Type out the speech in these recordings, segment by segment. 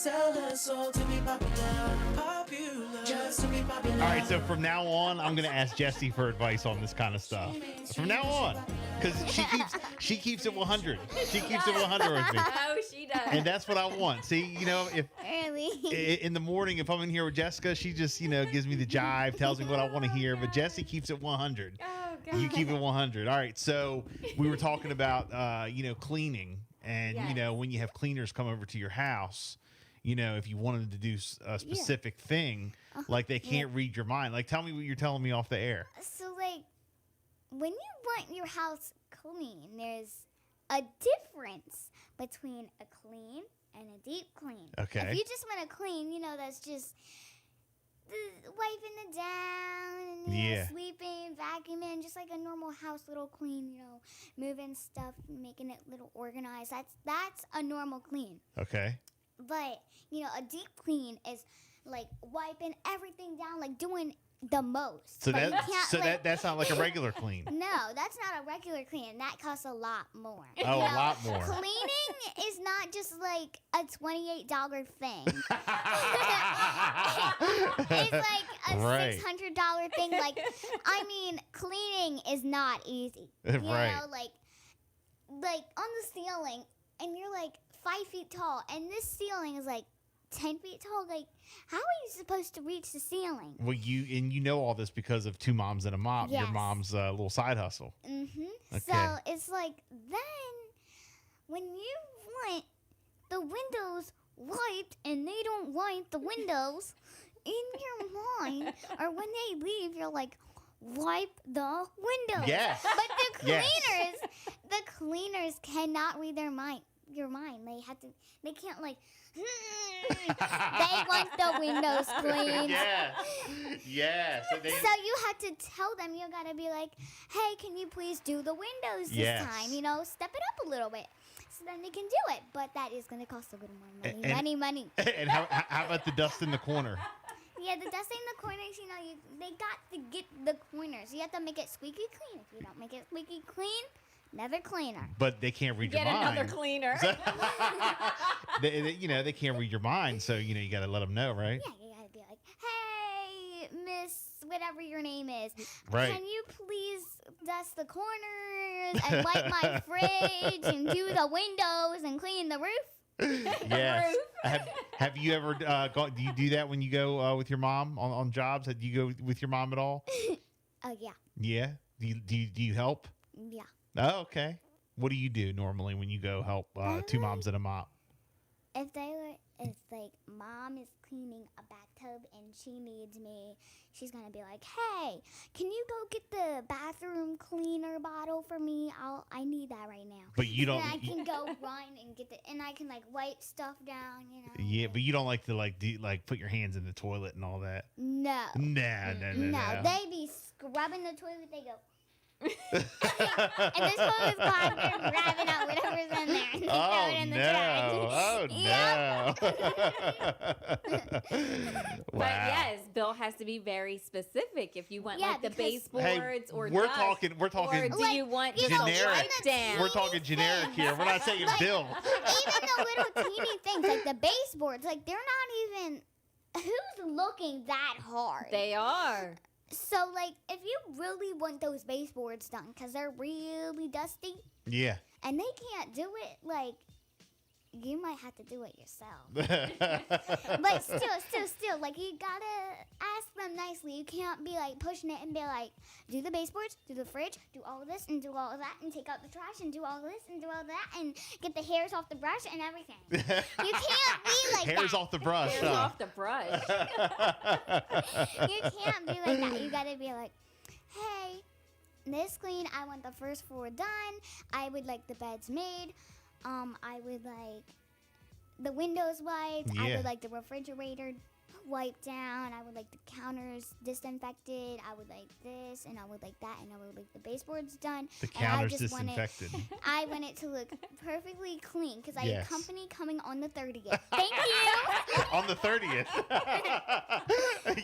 Sell her soul to be popular, just to be popular. All right, so from now on, I'm going to ask Jessie for advice on this kind of stuff. From now on, because she keeps it 100. She keeps it 100 with me. Oh, she does. And that's what I want. See, if in the morning, if I'm in here with Jessica, she just, gives me the jive, tells me what I want to hear. But Jessie keeps it 100. Oh, God. You keep it 100. All right. So we were talking about, cleaning. And, Yes. When you have cleaners come over to your house, if you wanted to do a specific thing, like they can't read your mind. Like, tell me what you're telling me off the air. So, like, when you want your house clean, there's a difference between a clean and a deep clean. Okay. If you just want to clean, that's just wiping it down, and sweeping, vacuuming, just like a normal house, little clean, moving stuff, making it little organized. That's a normal clean. Okay. But, a deep clean is like wiping everything down, like doing the most. So that's not like a regular clean. No, that's not a regular clean. That costs a lot more. Oh, a lot more. Cleaning is not just like a $28 thing. It's like a $600 thing. Like, cleaning is not easy. Right. Like on the ceiling, and you're like 5 feet tall, and this ceiling is like 10 feet tall. Like, how are you supposed to reach the ceiling? Well, you know all this because of Two Moms and a Mop, Yes. your mom's little side hustle. Mm-hmm. Okay. So it's like, then when you want the windows wiped and they don't wipe the windows, in your mind, or when they leave, you're like, wipe the windows. Yes. But the cleaners cannot read your mind. They can't like, they want the windows cleaned. Yes. So you have to tell them, you gotta be like, hey, can you please do the windows this time? Step it up a little bit. So then they can do it. But that is gonna cost a little more money. Money. And how about the dust in the corner? Yeah, the dust in the corners, they got to get the corners. You have to make it squeaky clean. If you don't make it squeaky clean, never cleaner. But they can't read your mind. Get another cleaner. They can't read your mind, so you got to let them know, right? Yeah, you got to be like, hey, Miss, whatever your name is, right. Can you please dust the corners and wipe my fridge and do the windows and clean the roof? Yes. Have you ever gone? Do you do that when you go with your mom on jobs? Do you go with your mom at all? Yeah. Yeah. Do you help? Yeah. Oh, okay. What do you do normally when you go help Two Moms and a Mop? If like mom is cleaning a bathtub and she needs me, she's gonna be like, hey, can you go get the bathroom cleaner bottle for me? I need that right now. But you don't. And I can go run and get it, and I can like wipe stuff down, Yeah, but you don't like to put your hands in the toilet and all that. No. No. They be scrubbing the toilet. They go. And this one is gone and grabbing out whatever's in there and throw it in the trash. Wow. But yes, Bill has to be very specific if you want the baseboards or we're dust, talking or do you want just generic wipe down? We're talking generic here. We're not saying Bill. Even the little teeny things like the baseboards, like they're not even. Who's looking that hard? They are. So, like, if you really want those baseboards done, because they're really dusty. Yeah. And they can't do it, like, you might have to do it yourself. But still, like, you gotta ask them nicely. You can't be, like, pushing it and be like, do the baseboards, do the fridge, do all of this, and do all of that, and take out the trash, and do all this, and do all that, and get the hairs off the brush and everything. You can't be like hairs that. off the brush. Hairs off the brush. You can't be like that. You gotta be like, hey, this clean, I want the first floor done. I would like the beds made. I would like the windows wiped. Yeah. I would like the refrigerator wiped down. I would like the counters disinfected. I would like this, and I would like that, and I would like the baseboards done. The counters disinfected. I want it to look perfectly clean because I have company coming on the 30th. Thank you. On the 30th.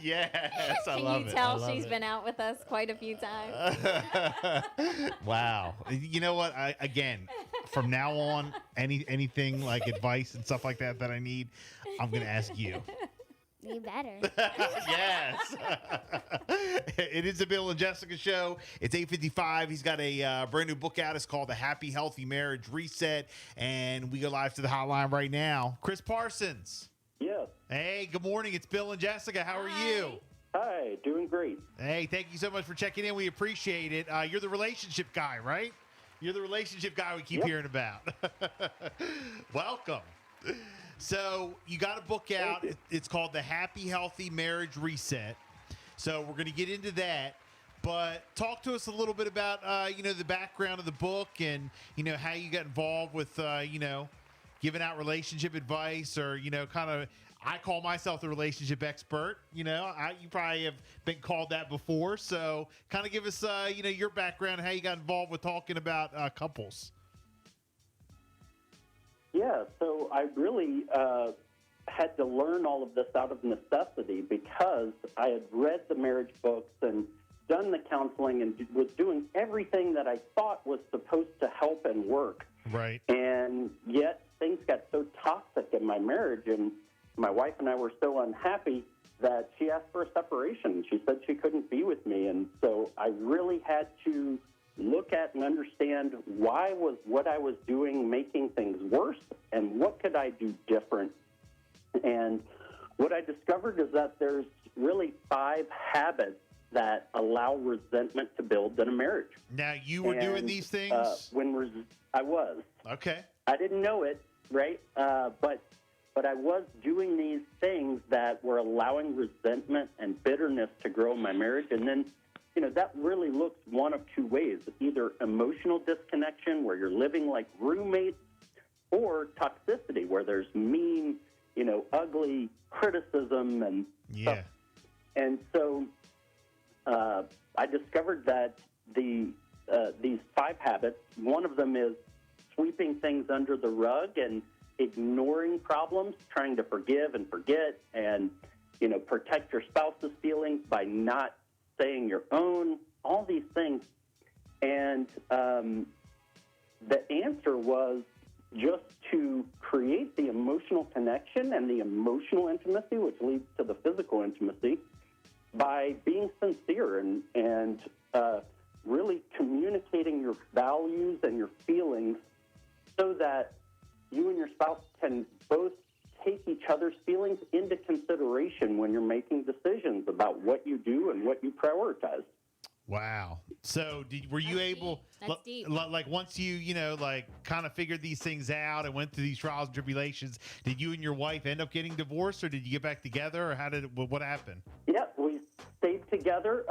Yes, I love it. Can you tell she's been out with us quite a few times? Wow. You know what? Again, from now on, anything like advice and stuff like that I need, I'm going to ask you. You better. Yes. It is the Bill and Jessica show. It's 8:55. He's got a brand new book out. It's called The Happy, Healthy Marriage Reset. And we go live to the hotline right now. Chris Parsons. Yes. Hey, good morning. It's Bill and Jessica. How are you? Hi, doing great. Hey, thank you so much for checking in. We appreciate it. You're the relationship guy, right? You're the relationship guy we keep hearing about. Welcome. So you got a book out. It's called The Happy, Healthy Marriage Reset. So we're going to get into that. But talk to us a little bit about, the background of the book and, how you got involved with, giving out relationship advice or, kind of, I call myself the relationship expert. You probably have been called that before. So kind of give us, your background, how you got involved with talking about couples. Yeah, so I really had to learn all of this out of necessity because I had read the marriage books and done the counseling and was doing everything that I thought was supposed to help and work. Right. And yet things got so toxic in my marriage, and my wife and I were so unhappy that she asked for a separation. She said she couldn't be with me, and so I really had to look at and understand why was what I was doing making things worse and what could I do different. And what I discovered is that there's really 5 habits that allow resentment to build in a marriage. Now, you were doing these things? I was. Okay. I didn't know it, right? But I was doing these things that were allowing resentment and bitterness to grow in my marriage. And then, that really looks one of 2 ways, either emotional disconnection where you're living like roommates, or toxicity where there's mean, ugly criticism and stuff. And so I discovered that these 5 habits, one of them is sweeping things under the rug and ignoring problems, trying to forgive and forget and, protect your spouse's feelings by not saying your own, all these things. And the answer was just to create the emotional connection and the emotional intimacy, which leads to the physical intimacy, by being sincere and really communicating your values and your feelings so that you and your spouse can both take each other's feelings into consideration when you're making decisions about what you do and what you prioritize. Wow. So were you able, That's deep. like once you, kind of figured these things out and went through these trials and tribulations, did you and your wife end up getting divorced or did you get back together or what happened? Yeah, we stayed together.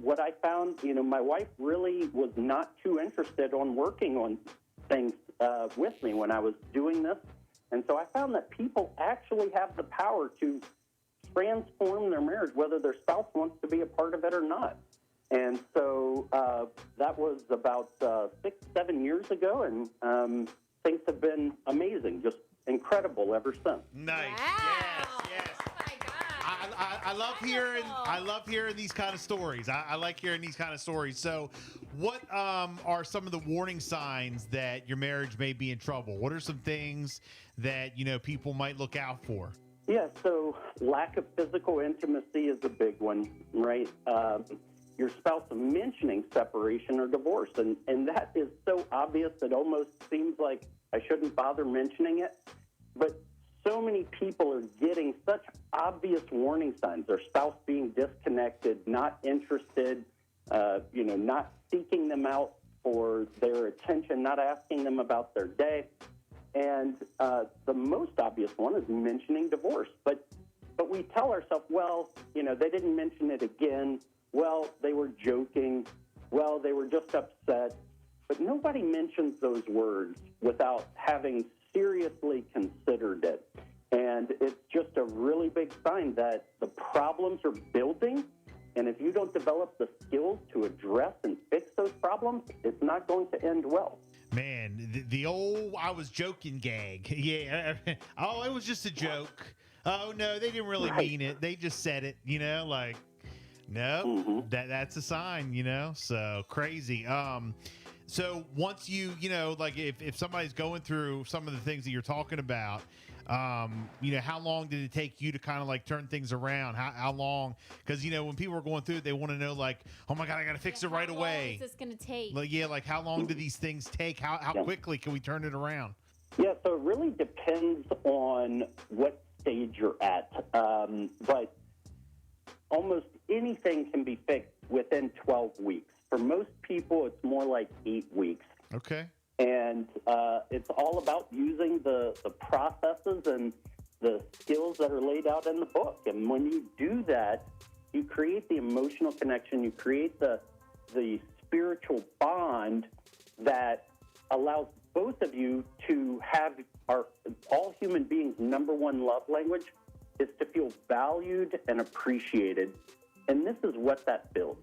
What I found, my wife really was not too interested on working on things with me when I was doing this. And so I found that people actually have the power to transform their marriage, whether their spouse wants to be a part of it or not. And so that was about 6-7 years ago, and things have been amazing, just incredible ever since. Nice. Wow. Yes. Oh my God. I love hearing these kind of stories. I like hearing these kind of stories. So what are some of the warning signs that your marriage may be in trouble? What are some things that, people might look out for? Yeah, so lack of physical intimacy is a big one, right? Your spouse mentioning separation or divorce, and that is so obvious it almost seems like I shouldn't bother mentioning it. But so many people are getting such obvious warning signs. Their spouse being disconnected, not interested, not seeking them out for their attention, not asking them about their day. And the most obvious one is mentioning divorce. But we tell ourselves, well, they didn't mention it again. Well, they were joking. Well, they were just upset. But nobody mentions those words without having seriously considered it. And it's just a really big sign that the problems are building. And if you don't develop the skills to address and fix those problems, it's not going to end well. Man, the old "I was joking" gag. Yeah. Oh, it was just a joke. Oh, no, they didn't really mean it. They just said it, no, that's a sign, so crazy. So once like if somebody's going through some of the things that you're talking about, how long did it take you to kind of like turn things around? How long? Because, when people are going through it, they want to know like, oh my God, I got to fix it right away. How long is this going to take? Like how long do these things take? How quickly can we turn it around? Yeah, so it really depends on what stage you're at. But almost anything can be fixed within 12 weeks. For most people, it's more like 8 weeks. Okay. And it's all about using the processes and the skills that are laid out in the book. And when you do that, you create the emotional connection, you create the spiritual bond that allows both of you to have all human beings' number one love language is to feel valued and appreciated. And this is what that builds.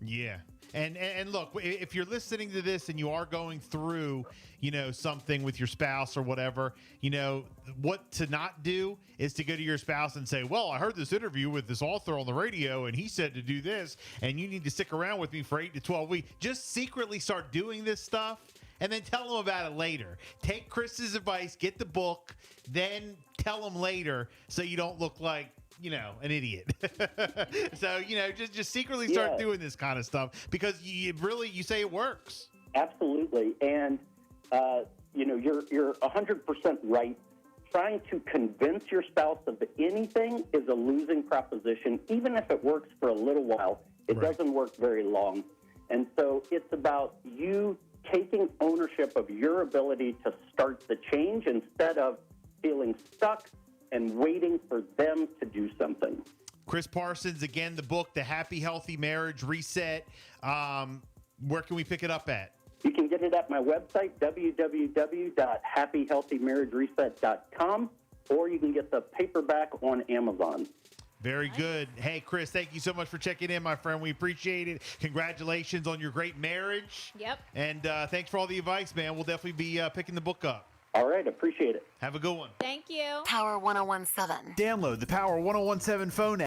Yeah. And look, if you're listening to this and you are going through, something with your spouse or whatever, what to not do is to go to your spouse and say, well, I heard this interview with this author on the radio and he said to do this and you need to stick around with me for 8 to 12 weeks. Just secretly start doing this stuff and then tell them about it later. Take Chris's advice, get the book, then tell them later so you don't look like, an idiot. So, just secretly start doing this kind of stuff because you say it works. Absolutely. And, you're 100% right. Trying to convince your spouse of anything is a losing proposition. Even if it works for a little while, it doesn't work very long. And so it's about you taking ownership of your ability to start the change instead of feeling stuck and waiting for them to do something. Chris Parsons, again, the book, The Happy, Healthy Marriage Reset. Where can we pick it up at? You can get it at my website, www.happyhealthymarriagereset.com, or you can get the paperback on Amazon. Very good. Hey, Chris, thank you so much for checking in, my friend. We appreciate it. Congratulations on your great marriage. Yep. And thanks for all the advice, man. We'll definitely be picking the book up. All right. Appreciate it. Have a good one. Thank you. Power 1017. Download the Power 1017 phone app.